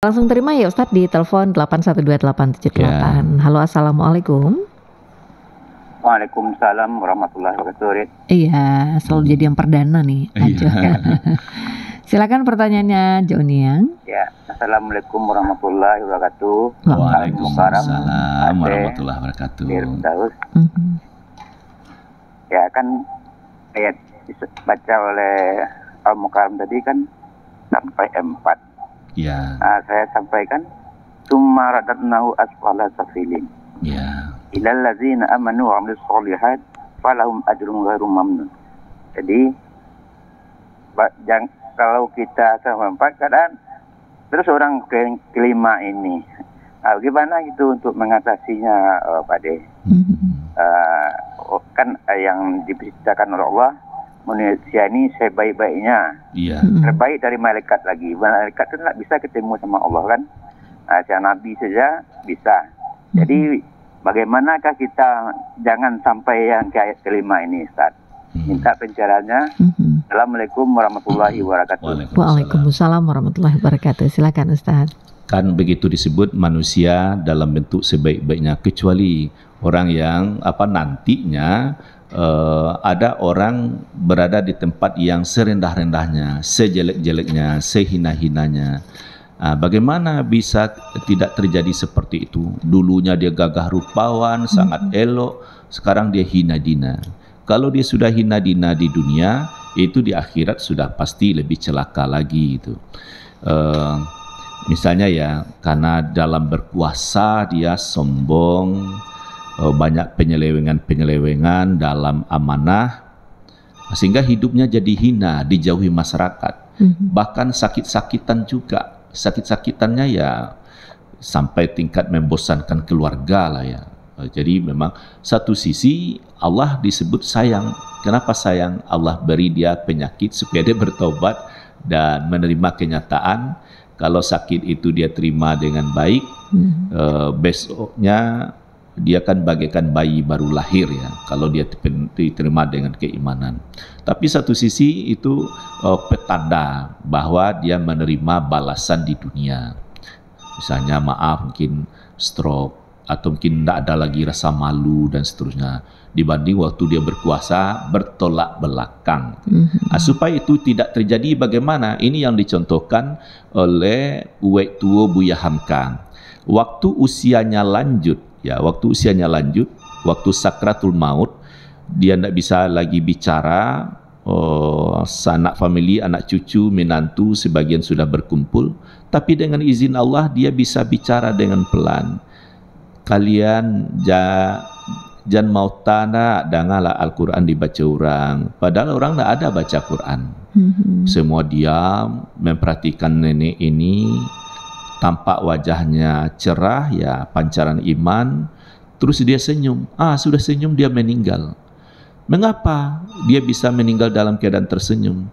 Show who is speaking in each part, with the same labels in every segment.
Speaker 1: Langsung terima ya Ustadz di telepon 8127878.
Speaker 2: Ya.
Speaker 1: Halo, assalamualaikum.
Speaker 3: Waalaikumsalam warahmatullahi wabarakatuh.
Speaker 1: Iya, selalu jadi yang perdana nih.
Speaker 2: Iya.
Speaker 1: Silakan pertanyaannya Joniang.
Speaker 3: Ya, assalamualaikum warahmatullahi wabarakatuh.
Speaker 2: Waalaikumsalam warahmatullahi wabarakatuh.
Speaker 3: Firdaus.
Speaker 1: Mhm.
Speaker 3: Ya kan ayat baca oleh Al-Mukarram tadi kan sampai 4.
Speaker 2: Ya.
Speaker 3: Nah, saya sampaikan summa radadnahu asfala safilin.
Speaker 2: Ya.
Speaker 3: Ilal ladzina amanu wa 'amilus sholihat falahum ajrun ghairu mamnun. Jadi kalau kita sama 4 keadaan terus orang kelima ini, gimana gitu untuk mengatasinya, Pak De? Kan yang diberitakan oleh Allah, manusia ini sebaik-baiknya,
Speaker 2: Iya.
Speaker 3: terbaik dari malaikat lagi. Malaikat itu tidak bisa ketemu sama Allah kan? Saya Nabi saja bisa. Jadi bagaimanakah kita jangan sampai yang ke ayat kelima ini, Ustaz? Minta pencerahannya. Assalamualaikum warahmatullahi wabarakatuh.
Speaker 1: Waalaikumsalam warahmatullahi wabarakatuh. Silakan Ustaz.
Speaker 2: Kan begitu disebut manusia dalam bentuk sebaik-baiknya, kecuali orang yang nantinya ada orang berada di tempat yang serendah-rendahnya, sejelek-jeleknya, sehina-hinanya. Bagaimana bisa tidak terjadi seperti itu? Dulunya dia gagah rupawan, sangat elok, sekarang dia hina-dina. Kalau dia sudah hina-dina di dunia, itu di akhirat sudah pasti lebih celaka lagi itu. Misalnya ya, karena dalam berkuasa dia sombong, banyak penyelewengan dalam amanah, sehingga hidupnya jadi hina, dijauhi masyarakat. Bahkan sakit-sakitan juga. Sakit-sakitannya ya sampai tingkat membosankan keluarga lah ya. Jadi memang satu sisi Allah disebut sayang. Kenapa sayang? Allah beri dia penyakit supaya dia bertobat dan menerima kenyataan. Kalau sakit itu dia terima dengan baik, besoknya dia kan bagaikan bayi baru lahir ya, kalau dia diterima dengan keimanan. Tapi satu sisi itu petanda bahwa dia menerima balasan di dunia. Misalnya maaf, mungkin stroke, atau mungkin tidak ada lagi rasa malu dan seterusnya, dibanding waktu dia berkuasa bertolak belakang. Supaya itu tidak terjadi, bagaimana? Ini yang dicontohkan oleh Uwek Tuo Buya Hamka. Waktu usianya lanjut, waktu sakratul maut, dia tidak bisa lagi bicara. Sanak famili, anak cucu, menantu sebagian sudah berkumpul, tapi dengan izin Allah dia bisa bicara dengan pelan. Kalian jangan mau tanah dengarlah Al-Quran dibaca orang, padahal orang tidak ada baca Quran. Semua diam memperhatikan nenek ini, tampak wajahnya cerah ya, pancaran iman. Terus dia senyum, sudah senyum dia meninggal. Mengapa dia bisa meninggal dalam keadaan tersenyum?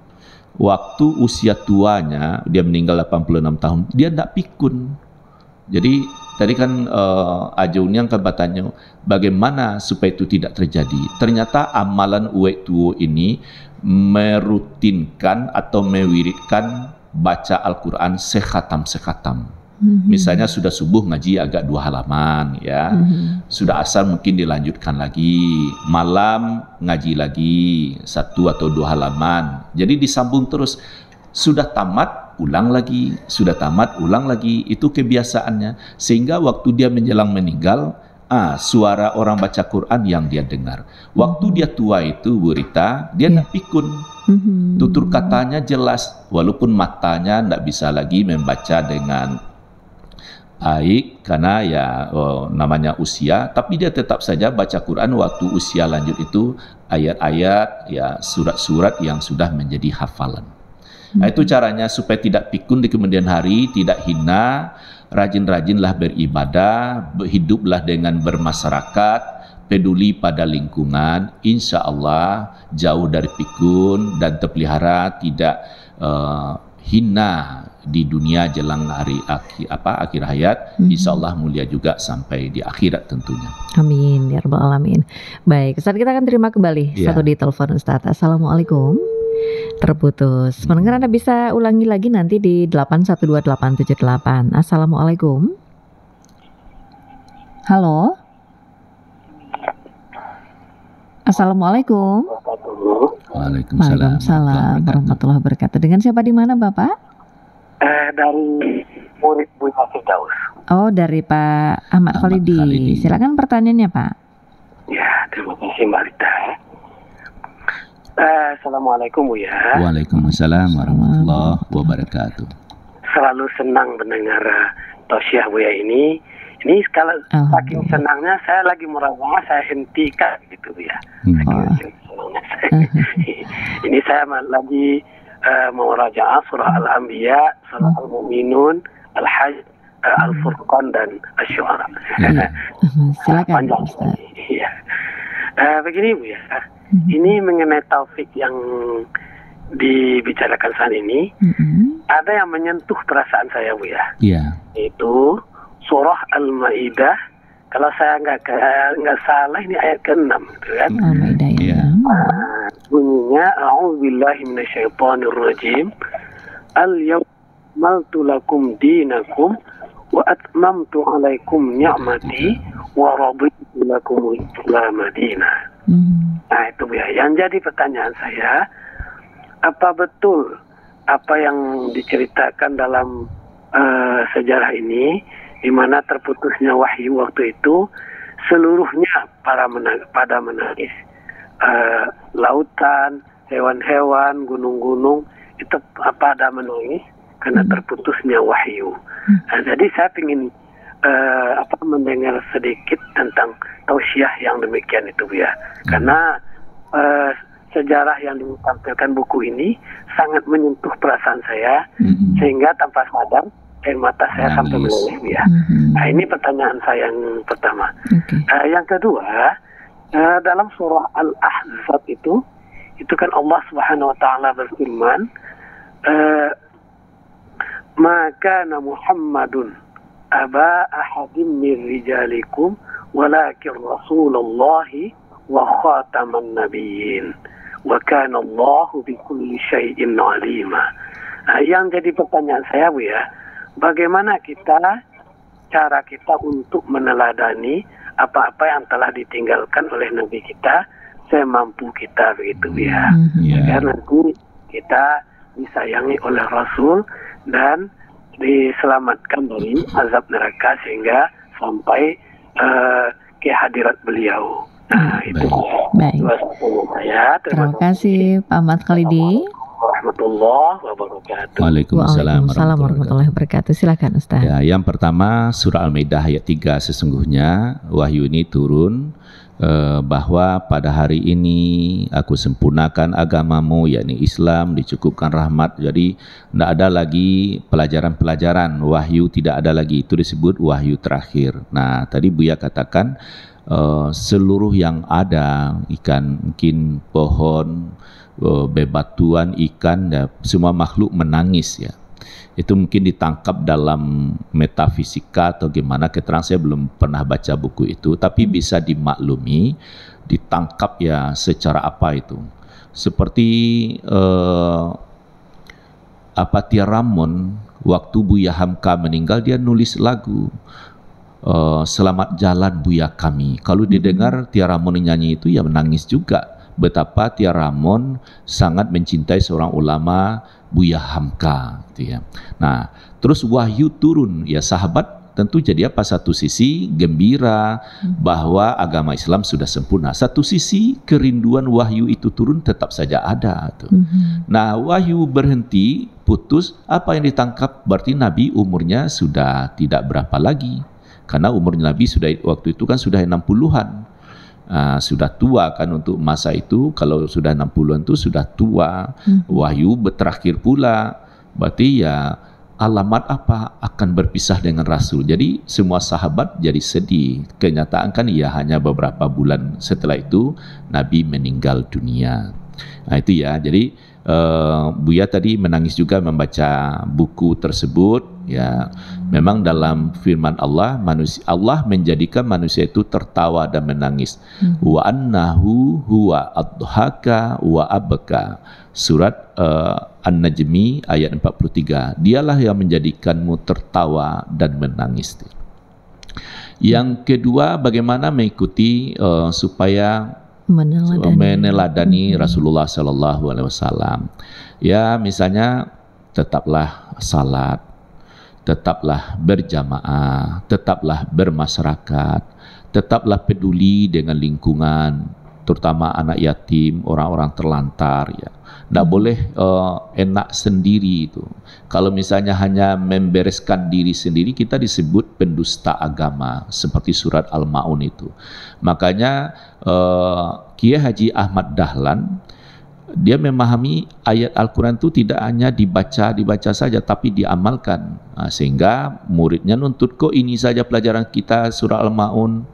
Speaker 2: Waktu usia tuanya, dia meninggal 86 tahun, dia tidak pikun. Jadi tadi kan Ajun yang bertanya bagaimana supaya itu tidak terjadi. Ternyata amalan Uwek Tuo ini merutinkan atau mewiridkan baca Al-Quran sekhatam. Misalnya sudah subuh ngaji agak 2 halaman ya, sudah asar mungkin dilanjutkan lagi, malam ngaji lagi 1 atau 2 halaman. Jadi disambung terus, sudah tamat ulang lagi, sudah tamat ulang lagi, itu kebiasaannya. Sehingga waktu dia menjelang meninggal, suara orang baca Quran yang dia dengar. Waktu dia tua itu Bu Rita, dia tidak pikun. Tutur katanya jelas, walaupun matanya tidak bisa lagi membaca dengan baik karena ya namanya usia, tapi dia tetap saja baca Quran waktu usia lanjut itu, ayat-ayat ya, surat-surat yang sudah menjadi hafalan. Itu caranya supaya tidak pikun di kemudian hari, tidak hina. Rajin-rajinlah beribadah, hiduplah dengan bermasyarakat, peduli pada lingkungan, insya Allah jauh dari pikun dan terpelihara tidak hina di dunia jelang hari akhir hayat. Insya Allah mulia juga sampai di akhirat tentunya.
Speaker 1: Amin ya rabbal alamin. Baik, Ustaz, kita akan terima kembali satu di telepon Ustaz. Assalamualaikum. terputus. Pendengar, Anda bisa ulangi lagi nanti di 812878. Assalamualaikum. Halo. Assalamualaikum. Waalaikumsalam warahmatullahi wabarakatuh. Dengan siapa di mana, Bapak?
Speaker 4: Dari murid Buya Firdaus.
Speaker 1: Oh, dari Pak Ahmad Khalidi. Silakan pertanyaannya, Pak.
Speaker 4: Ya, terima kasih Mbak Rita. Assalamualaikum Buya.
Speaker 2: Waalaikumsalam warahmatullahi wabarakatuh.
Speaker 4: Selalu senang mendengar tausiah Buya ini. Ini kalau saking senangnya saya lagi murajaah, saya hentikan gitu ya. Saking senangnya saya. Ini saya lagi murajaah surah Al-Anbiya, surah Al-Mu'minun, Al-Hajj, Al-Furqan dan Asy-Syu'ara.
Speaker 1: Silakan.
Speaker 4: Panjang. Iya. Begini Bu ya. Ini mengenai taufik yang dibicarakan saat ini. Ada yang menyentuh perasaan saya Bu ya.
Speaker 2: Iya.
Speaker 4: Itu surah Al-Maidah, kalau saya nggak salah ini ayat ke-6 gitu kan.
Speaker 1: Al-Maidah ya.
Speaker 4: Bunyinya a'udzubillahi minasyaitonirrajim. Al-yawma akmaltu lakum dinakum wa atmamtu 'alaikum ni'mati wa raditu lakum al-Islam madinah. Nah, itu ya. Yang jadi pertanyaan saya, apa betul apa yang diceritakan dalam sejarah ini, di mana terputusnya wahyu waktu itu, seluruhnya pada menangis. Lautan, hewan-hewan, gunung-gunung itu pada menangis karena terputusnya wahyu. Nah, jadi saya ingin mendengar sedikit tentang tausiah yang demikian itu ya. Karena sejarah yang ditampilkan buku ini sangat menyentuh perasaan saya, sehingga tanpa sadar air mata saya sampai meleleh ya. Nah, ini pertanyaan saya yang pertama. Yang kedua, dalam surah Al-Ahzab itu kan Allah Subhanahu wa taala berfirman, "Maka Muhammadun aba ahadin min rijalikum walakin Rasulullahi wa khataman nabiyyin wa kana Allahu bikulli syai'in 'alima." Yang jadi pertanyaan saya Bu ya, bagaimana cara kita untuk meneladani apa-apa yang telah ditinggalkan oleh Nabi kita semampu kita begitu ya. Agar nanti kita disayangi oleh Rasul dan diselamatkan dari azab neraka sehingga sampai ke hadirat beliau. Nah, itu.
Speaker 1: Baik. Terima kasih Pak Ahmad Khalidi.
Speaker 4: Warahmatullahi wabarakatuh.
Speaker 2: Waalaikumsalam
Speaker 1: warahmatullahi wabarakatuh. Silakan Ustaz.
Speaker 2: Ya, yang pertama surah Al-Maidah ayat 3, sesungguhnya wahyu ini turun bahwa pada hari ini aku sempurnakan agamamu, yakni Islam, dicukupkan rahmat. Jadi tidak ada lagi pelajaran-pelajaran, wahyu tidak ada lagi, itu disebut wahyu terakhir. Nah, tadi Buya katakan seluruh yang ada, ikan, mungkin pohon, bebatuan, ikan, ya, semua makhluk menangis ya. Itu mungkin ditangkap dalam metafisika atau gimana, keterangan saya belum pernah baca buku itu, tapi bisa dimaklumi, ditangkap ya secara apa itu. Seperti Tia Ramon, waktu Buya Hamka meninggal, dia nulis lagu Selamat Jalan Buya Kami. Kalau didengar Tia Ramon nyanyi itu ya menangis juga. Betapa Tia Ramon sangat mencintai seorang ulama, Buya Hamka gitu ya. Nah, terus wahyu turun ya, sahabat tentu jadi apa, satu sisi gembira bahwa agama Islam sudah sempurna, satu sisi kerinduan wahyu itu turun tetap saja ada tuh. Nah, wahyu berhenti, putus, apa yang ditangkap berarti Nabi umurnya sudah tidak berapa lagi, karena umur Nabi sudah waktu itu kan sudah 60-an. Sudah tua kan untuk masa itu. Kalau sudah 60-an itu sudah tua. Wahyu terakhir pula, berarti ya alamat apa akan berpisah dengan Rasul. Jadi semua sahabat jadi sedih. Kenyataan kan ya hanya beberapa bulan setelah itu Nabi meninggal dunia. Nah itu ya, jadi Buya tadi menangis juga membaca buku tersebut. Ya, memang dalam firman Allah, Allah menjadikan manusia itu tertawa dan menangis. Wa annahu huwa adhaka wa abka. Surat An-Najmi ayat 43. Dialah yang menjadikanmu tertawa dan menangis. Yang kedua, bagaimana mengikuti supaya meneladani Rasulullah Sallallahu Alaihi Wasallam. Ya, misalnya tetaplah salat, tetaplah berjamaah, tetaplah bermasyarakat, tetaplah peduli dengan lingkungan, terutama anak yatim, orang-orang terlantar. Ya, tidak boleh enak sendiri itu. Kalau misalnya hanya membereskan diri sendiri, kita disebut pendusta agama, seperti surat Al-Ma'un itu. Makanya Kiai Haji Ahmad Dahlan, dia memahami ayat Al-Quran itu tidak hanya dibaca saja, tapi diamalkan. Nah, sehingga muridnya nuntut, kok ini saja pelajaran kita surah Al-Ma'un,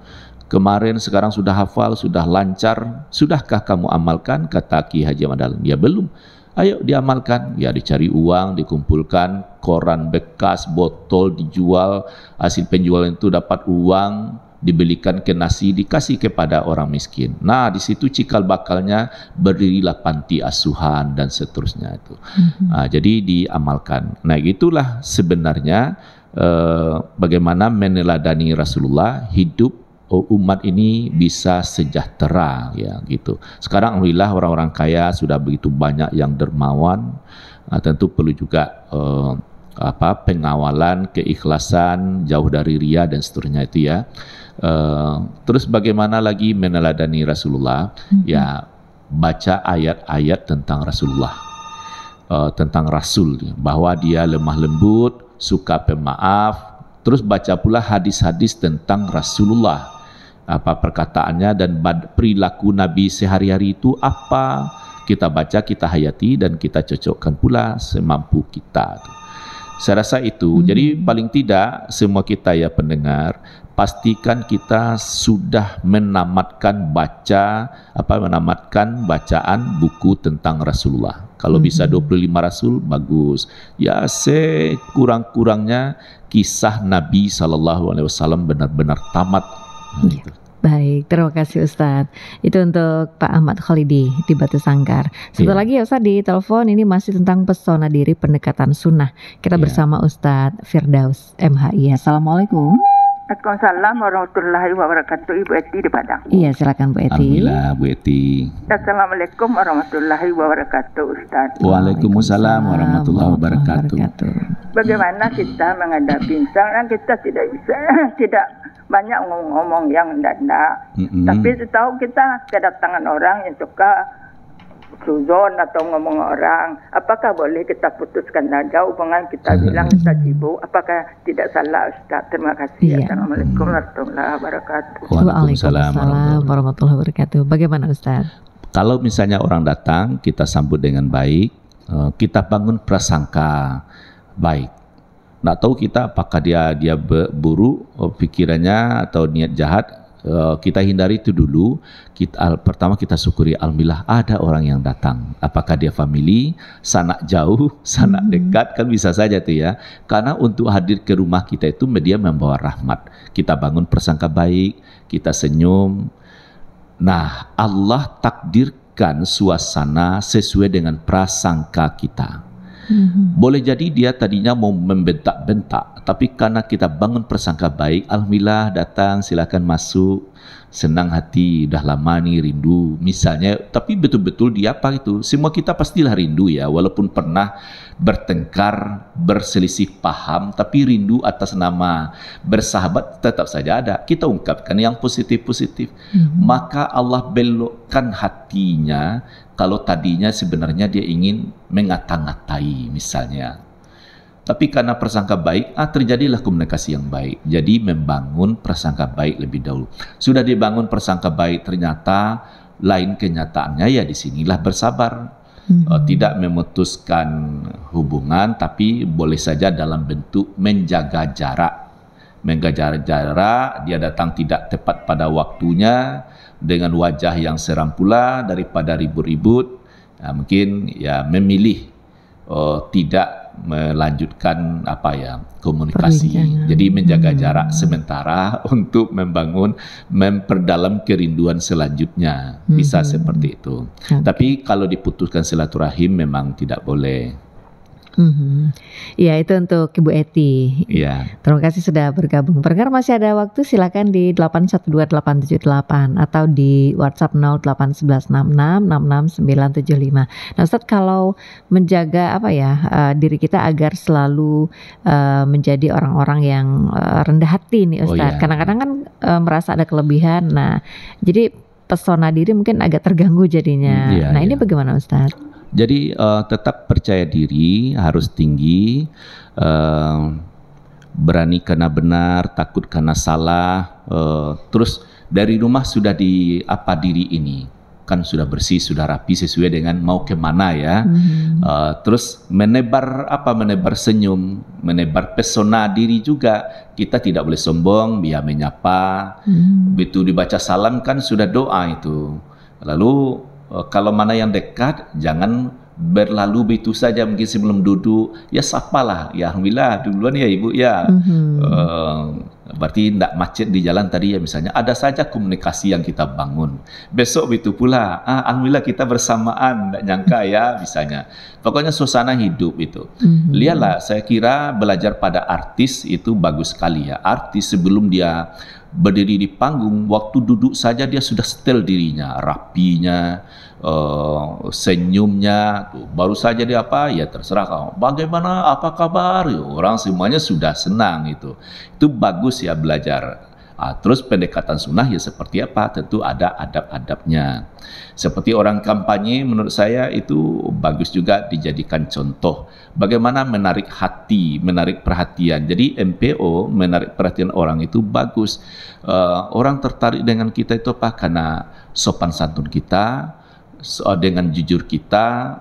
Speaker 2: kemarin sekarang sudah hafal, sudah lancar, sudahkah kamu amalkan? Kata Kiai Haji Ahmad Dahlan, ya belum. Ayo diamalkan. Ya, dicari uang, dikumpulkan, koran bekas, botol dijual, hasil penjualan itu dapat uang, dibelikan ke nasi, dikasih kepada orang miskin. Nah, di situ cikal bakalnya berdirilah panti asuhan dan seterusnya itu. Nah, jadi diamalkan. Nah, itulah sebenarnya bagaimana meneladani Rasulullah, hidup umat ini bisa sejahtera, ya gitu. Sekarang alhamdulillah orang-orang kaya sudah begitu banyak yang dermawan. Tentu perlu juga pengawalan, keikhlasan, jauh dari ria dan seterusnya itu ya. Terus bagaimana lagi meneladani Rasulullah? Ya, baca ayat-ayat tentang Rasulullah, tentang Rasul, bahwa dia lemah lembut, suka pemaaf. Terus baca pula hadis-hadis tentang Rasulullah, apa perkataannya dan perilaku Nabi sehari-hari itu apa. Kita baca, kita hayati, dan kita cocokkan pula semampu kita. Saya rasa itu. Jadi paling tidak semua kita ya pendengar, pastikan kita sudah menamatkan bacaan buku tentang Rasulullah. Kalau bisa 25 Rasul, bagus. Ya, sekurang-kurangnya kisah Nabi SAW benar-benar tamat. Gitu.
Speaker 1: Baik, terima kasih Ustadz. Itu untuk Pak Ahmad Khalidi di Batu Sangkar. Sebentar lagi ya Ustadz di telepon, ini masih tentang pesona diri pendekatan sunnah. Kita bersama Ustadz Firdaus MHI. Assalamualaikum.
Speaker 5: Waalaikumsalam warahmatullahi wabarakatuh. Ibu Eti di Padang.
Speaker 1: Iya, silakan Bu Eti.
Speaker 2: Alhamdulillah Bu Eti.
Speaker 5: Assalamualaikum warahmatullahi wabarakatuh Ustaz.
Speaker 2: Waalaikumsalam warahmatullahi wabarakatuh.
Speaker 5: Bagaimana kita menghadapi sekarang kita tidak bisa tidak banyak ngomong yang tidak. Tapi tahu kita kedatangan orang yang suka suzon atau ngomong orang, apakah boleh kita putuskan saja hubungan kita bilang kita sibuk? Apakah tidak salah Ustaz? Terima kasih. Assalamualaikum warahmatullahi wabarakatuh.
Speaker 1: Waalaikumsalam warahmatullahi wabarakatuh. Bagaimana Ustaz?
Speaker 2: Kalau misalnya orang datang, kita sambut dengan baik, kita bangun prasangka baik. Nggak tahu kita apakah dia buruk pikirannya atau niat jahat. Kita hindari itu dulu. Pertama kita syukuri, alhamdulillah ada orang yang datang. Apakah dia family, sanak jauh, sanak dekat, kan bisa saja tuh ya. Karena untuk hadir ke rumah kita itu dia membawa rahmat. Kita bangun prasangka baik, kita senyum. Nah, Allah takdirkan suasana sesuai dengan prasangka kita. Boleh jadi dia tadinya mau membentak-bentak, tapi karena kita bangun prasangka baik, alhamdulillah datang, silakan masuk, senang hati, udah lama nih rindu misalnya. Tapi betul-betul dia apa itu, semua kita pastilah rindu ya, walaupun pernah bertengkar, berselisih paham, tapi rindu atas nama bersahabat tetap saja ada. Kita ungkapkan yang positif-positif. Maka Allah belokkan hatinya. Kalau tadinya sebenarnya dia ingin mengata-ngatai misalnya, tapi karena prasangka baik, terjadilah komunikasi yang baik. Jadi membangun prasangka baik lebih dahulu. Sudah dibangun prasangka baik, ternyata lain kenyataannya, ya disinilah bersabar. Tidak memutuskan hubungan, tapi boleh saja dalam bentuk menjaga jarak. Menjaga jarak, dia datang tidak tepat pada waktunya, dengan wajah yang seram pula, daripada ribut-ribut, mungkin ya memilih tidak melanjutkan komunikasi. Jadi menjaga jarak sementara untuk memperdalam kerinduan selanjutnya. Bisa seperti itu. Tapi kalau diputuskan silaturahim memang tidak boleh.
Speaker 1: Ya, itu untuk Ibu Eti.
Speaker 2: Iya.
Speaker 1: Terima kasih sudah bergabung. Pendengar masih ada waktu, silakan di 812878 atau di WhatsApp 08116666975. Nah, Ustadz, kalau menjaga diri kita agar selalu menjadi orang-orang yang rendah hati nih Ustadz. Kadang-kadang kan merasa ada kelebihan. Nah, jadi pesona diri mungkin agak terganggu jadinya. Ini bagaimana Ustadz?
Speaker 2: Jadi tetap percaya diri, harus tinggi, berani karena benar, takut karena salah. Terus dari rumah sudah diri ini kan sudah bersih, sudah rapi sesuai dengan mau kemana ya. Terus menebar senyum, menebar pesona diri juga. Kita tidak boleh sombong, biar menyapa. Begitu dibaca salam kan sudah doa itu. Lalu kalau mana yang dekat, jangan berlalu begitu saja, mungkin sebelum duduk, ya sapalah, ya alhamdulillah duluan ya ibu ya. Berarti tidak macet di jalan tadi ya misalnya. Ada saja komunikasi yang kita bangun. Besok begitu pula, alhamdulillah kita bersamaan, tidak nyangka ya misalnya. Pokoknya suasana hidup itu. Lihatlah, saya kira belajar pada artis itu bagus sekali ya. Artis sebelum dia berdiri di panggung, waktu duduk saja dia sudah setel dirinya, rapinya, senyumnya, baru saja dia ya terserah kamu. Bagaimana, apa kabar? Orang semuanya sudah senang itu bagus ya belajar. Terus pendekatan sunnah ya seperti apa? Tentu ada adab-adabnya. Seperti orang kampanye, menurut saya itu bagus juga dijadikan contoh. Bagaimana menarik hati, menarik perhatian. Jadi MPO menarik perhatian orang itu bagus. Orang tertarik dengan kita itu apa? Karena sopan santun kita, dengan jujur kita.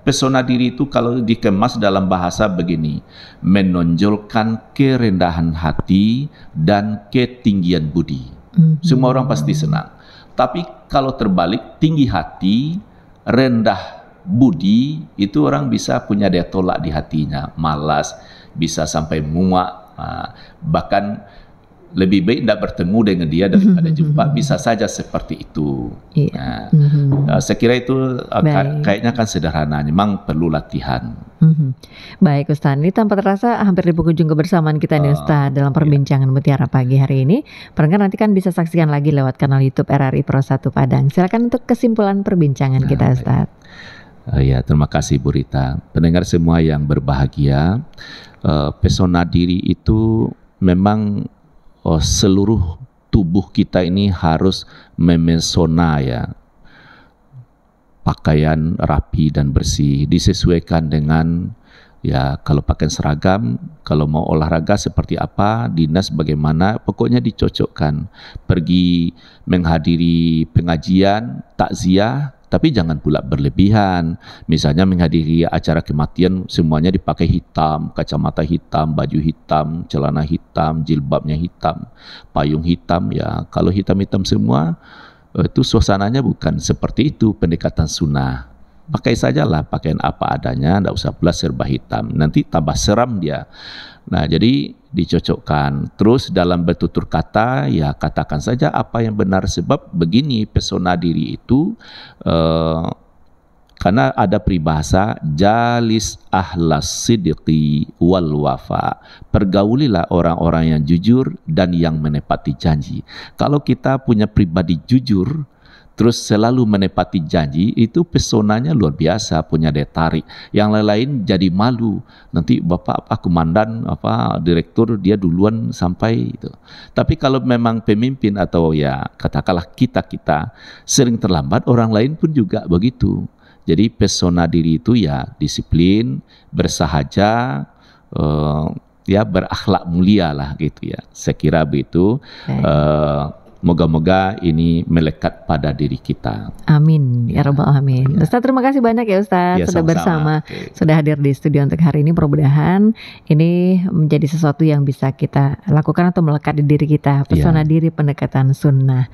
Speaker 2: Pesona diri itu kalau dikemas dalam bahasa begini, menonjolkan kerendahan hati dan ketinggian budi. Semua orang pasti senang. Tapi kalau terbalik, tinggi hati, rendah budi, itu orang bisa punya daya tolak di hatinya, malas, bisa sampai muak, bahkan lebih baik tidak bertemu dengan dia daripada jumpa, bisa saja seperti itu. Saya kira itu kayaknya kan sederhana, memang perlu latihan.
Speaker 1: Baik Ustaz, ini tanpa terasa hampir di penghujung kebersamaan kita nih Ustaz dalam perbincangan Mutiara Pagi hari ini. Pendengar nanti kan bisa saksikan lagi lewat kanal YouTube RRI Pro 1 Padang. Silakan untuk kesimpulan perbincangan kita Ustaz.
Speaker 2: Terima kasih Bu Rita. Pendengar semua yang berbahagia, pesona diri itu memang seluruh tubuh kita ini harus memesona ya. Pakaian rapi dan bersih, disesuaikan dengan ya kalau pakai seragam, kalau mau olahraga seperti apa, dinas bagaimana, pokoknya dicocokkan. Pergi menghadiri pengajian, takziah, tapi jangan pula berlebihan. Misalnya menghadiri acara kematian semuanya dipakai hitam, kacamata hitam, baju hitam, celana hitam, jilbabnya hitam, payung hitam ya. Kalau hitam-hitam semua itu suasananya bukan seperti itu pendekatan sunnah. Pakai sajalah pakaian apa adanya, tidak usah pula serba hitam. Nanti tambah seram dia. Nah, jadi dicocokkan. Terus dalam bertutur kata, ya katakan saja apa yang benar. Sebab begini, pesona diri itu, karena ada peribahasa, jalis ahlas sidqi wal wafa. Pergaulilah orang-orang yang jujur dan yang menepati janji. Kalau kita punya pribadi jujur, terus selalu menepati janji, itu pesonanya luar biasa, punya daya tarik. Yang lain-lain jadi malu. Nanti bapak komandan direktur dia duluan sampai itu. Tapi kalau memang pemimpin atau ya katakanlah kita sering terlambat, orang lain pun juga begitu. Jadi pesona diri itu ya disiplin, bersahaja, ya berakhlak mulia lah gitu ya. Saya kira begitu. moga-moga ini melekat pada diri kita.
Speaker 1: Amin ya rabbal alamin. Ustaz, terima kasih banyak ya Ustaz sudah bersama, sudah hadir di studio untuk hari ini. Mudah-mudahan ini menjadi sesuatu yang bisa kita lakukan atau melekat di diri kita, pesona diri pendekatan sunnah.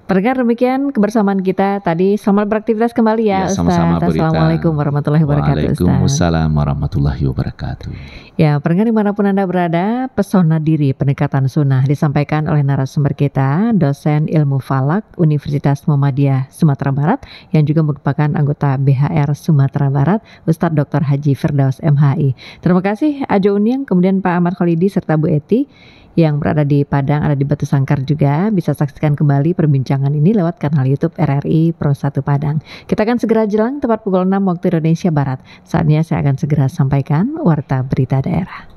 Speaker 1: Pendengar, demikian kebersamaan kita tadi. Selamat beraktivitas kembali ya Ustaz.
Speaker 2: Sama-sama,
Speaker 1: Assalamualaikum warahmatullahi wabarakatuh.
Speaker 2: Waalaikumsalam warahmatullahi wabarakatuh.
Speaker 1: Ya, pendengar dimanapun Anda berada, pesona diri pendekatan sunnah disampaikan oleh narasumber kita, dosen ilmu falak Universitas Muhammadiyah Sumatera Barat yang juga merupakan anggota BHR Sumatera Barat, Ustadz Dr. Haji Firdaus MHI. Terima kasih Ajo Uniang, kemudian Pak Ahmad Khalidi serta Bu Eti yang berada di Padang, ada di Batu Sangkar juga. Bisa saksikan kembali perbincangan ini lewat kanal YouTube RRI Pro 1 Padang. Kita akan segera jelang tepat pukul 6 waktu Indonesia Barat. Saatnya saya akan segera sampaikan warta berita daerah.